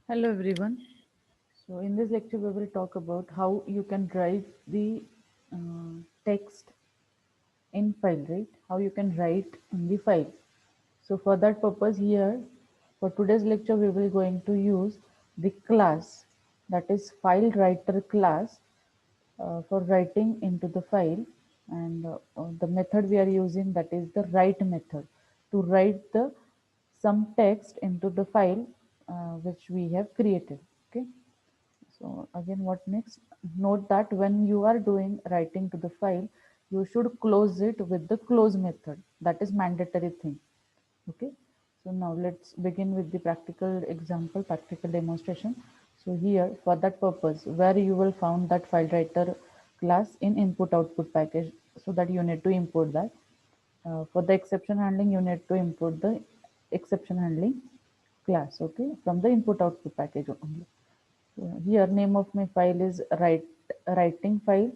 Hello everyone. So in this lecture we will talk about how you can drive the text in file, right? How you can write in the file. So for that purpose here, for today's lecture we will going to use the class, that is FileWriter class, for writing into the file, and the method we are using, that is the write method, to write the some text into the file which we have created. Okay, so again, what next? Note that when you are doing writing to the file, you should close it with the close method. That is mandatory thing. Okay. So now let's begin with the practical example, practical demonstration. So here, for that purpose, where you will found that file writer class in input output package, so that you need to import that. For the exception handling, you need to import the exception handling class, okay, from the input output package only. So here name of my file is writing file,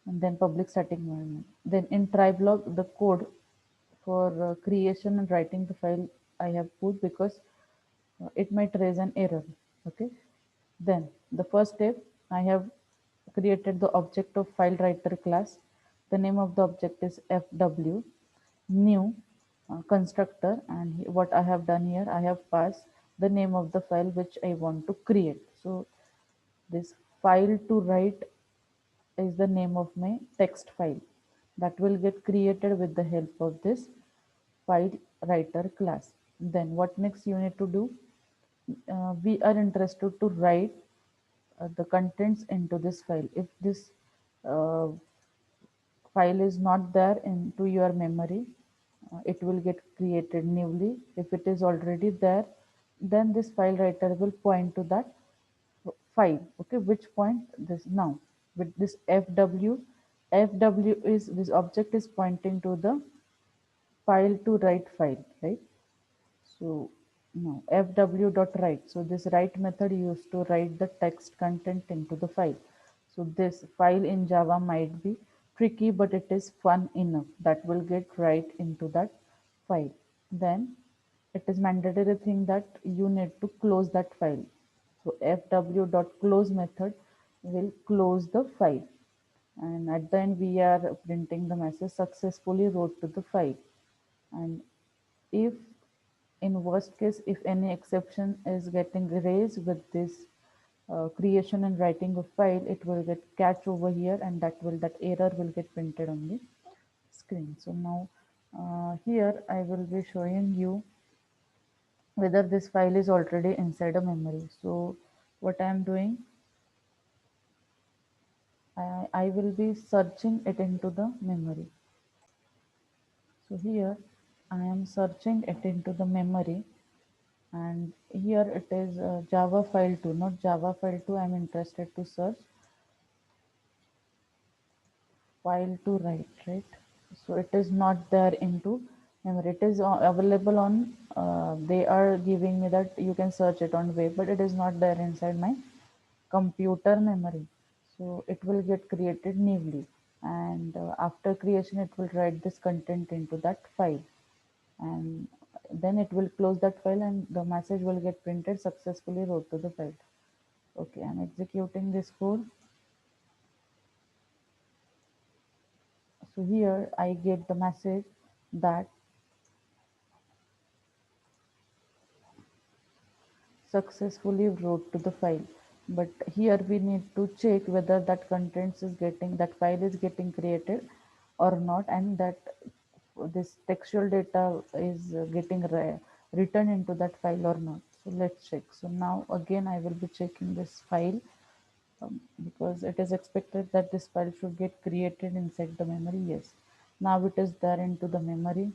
and then public static environment. Then in try block, the code for creation and writing the file I have put, because it might raise an error. Okay. Then the first step, I have created the object of file writer class. The name of the object is FW, new constructor, and what I have done here, I have passed the name of the file which I want to create. So this file to write is the name of my text file that will get created with the help of this file writer class. Then what next you need to do? We are interested to write the contents into this file. If this uh, file is not there into your memory, it will get created newly. If it is already there, then this file writer will point to that file. Okay, which point this now with this fw is this object is pointing to the file to write file, right? So now fw dot write. So this write method used to write the text content into the file. So this file in Java might be tricky, but it is fun enough that will get right into that file. Then it is mandatory thing that you need to close that file. So fw dot close method will close the file, and at the end we are printing the message successfully wrote to the file. And if in worst case, if any exception is getting raised with this creation and writing of file, it will get catch over here, and that error will get printed on the screen. So now here I will be showing you whether this file is already inside a memory. So what I am doing, I will be searching it into the memory. So here I am searching it into the memory, and here it is Java file 2, not Java file 2. I'm interested to search file to write, right? So it is not there into memory. It is available on, they are giving me that you can search it on web, but it is not there inside my computer memory. So it will get created newly, and after creation it will write this content into that file, and then it will close that file, and the message will get printed successfully wrote to the file. Okay, I'm executing this code. So here I get the message that successfully wrote to the file. But here we need to check whether that contents is getting, that file is getting created or not, and that this textual data is getting written into that file or not. So let's check. So now again I will be checking this file, because it is expected that this file should get created inside the memory. Yes, now it is there into the memory.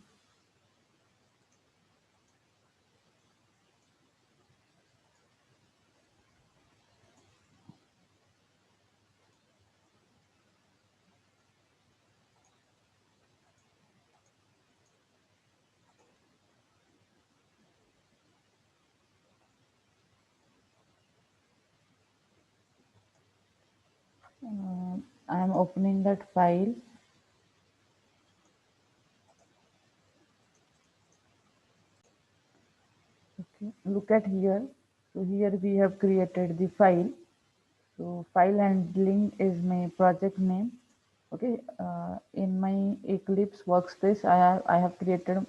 I am opening that file. Okay, look at here. So here we have created the file. So file handling is my project name. Okay, in my Eclipse workspace, I have created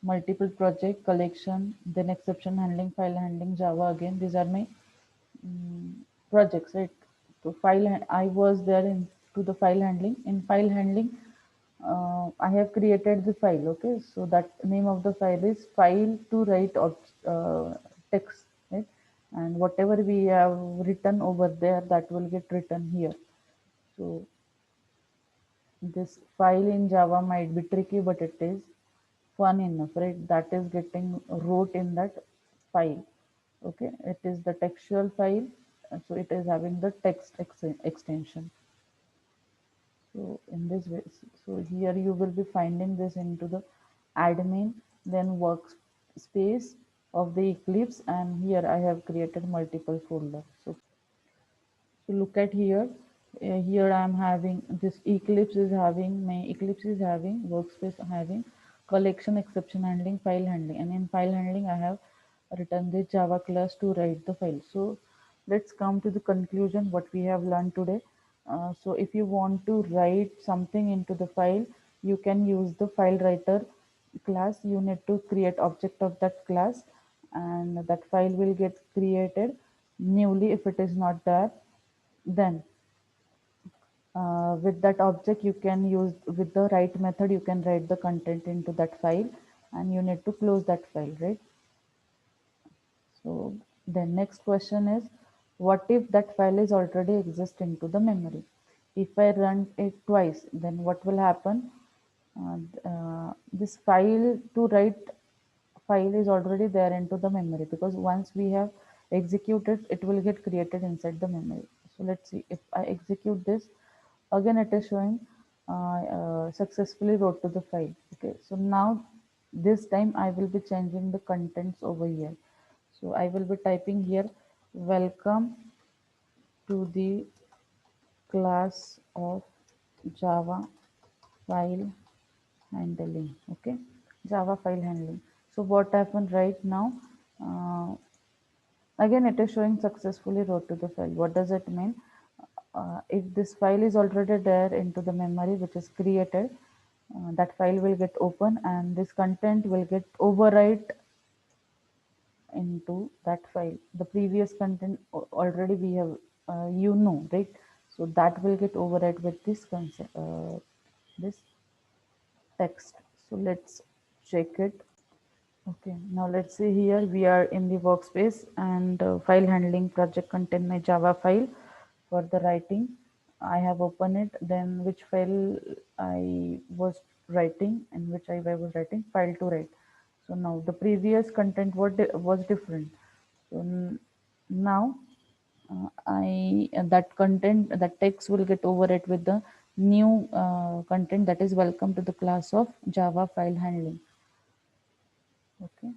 multiple project collection, then exception handling, file handling, Java again. These are my projects, right? So I was there into the file handling. In file handling, I have created the file. Okay, so that name of the file is file to write of text, right? And whatever we have written over there, that will get written here. So this file in Java might be tricky, but it is fun enough, right? That is getting wrote in that file. Okay, it is the textual file, so it is having the text extension. So in this way, so here you will be finding this into the admin, then workspace of the Eclipse, and here I have created multiple folders. So look at here. Here I am having this Eclipse is having workspace having collection, exception handling, file handling, and in file handling I have written the Java class to write the file. So let's come to the conclusion what we have learned today. So if you want to write something into the file, you can use the FileWriter class. You need to create object of that class, and that file will get created newly if it is not there. Then with that object you can use, with the write method you can write the content into that file, and you need to close that file, right? So the next question is, what if that file is already exist into the memory? If I run it twice, then what will happen? This file to write file is already there into the memory, because once we have executed, it will get created inside the memory. So let's see, if I execute this, again it is showing successfully wrote to the file. Okay, so now this time I will be changing the contents over here. So I will be typing here, welcome to the class of Java file handling. Okay, Java file handling. So what happened right now? uh, Again it is showing successfully wrote to the file. What does it mean? If this file is already there into the memory which is created, that file will get open and this content will get overwrite into that file. The previous content already we have, right? So that will get overwrite with this concept, this text. So let's check it. Okay, now let's see, here we are in the workspace, and file handling project contain my Java file for the writing. I have opened it, then which file I was writing, and which I was writing, file to write. So now the previous content was different. So now I that content, that text will get overwrite with the new content, that is welcome to the class of Java file handling. Okay.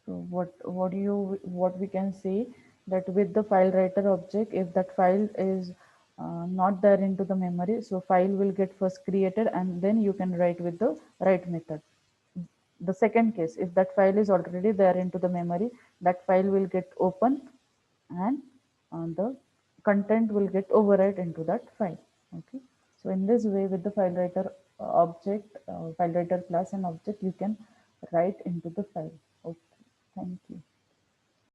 So what we can say, that with the file writer object, if that file is not there into the memory, so file will get first created and then you can write with the write method. The second case, if that file is already there into the memory, that file will get open, and the content will get overwrite into that file. Okay. So in this way, with the file writer object, file writer class and object, you can write into the file. Okay. Thank you.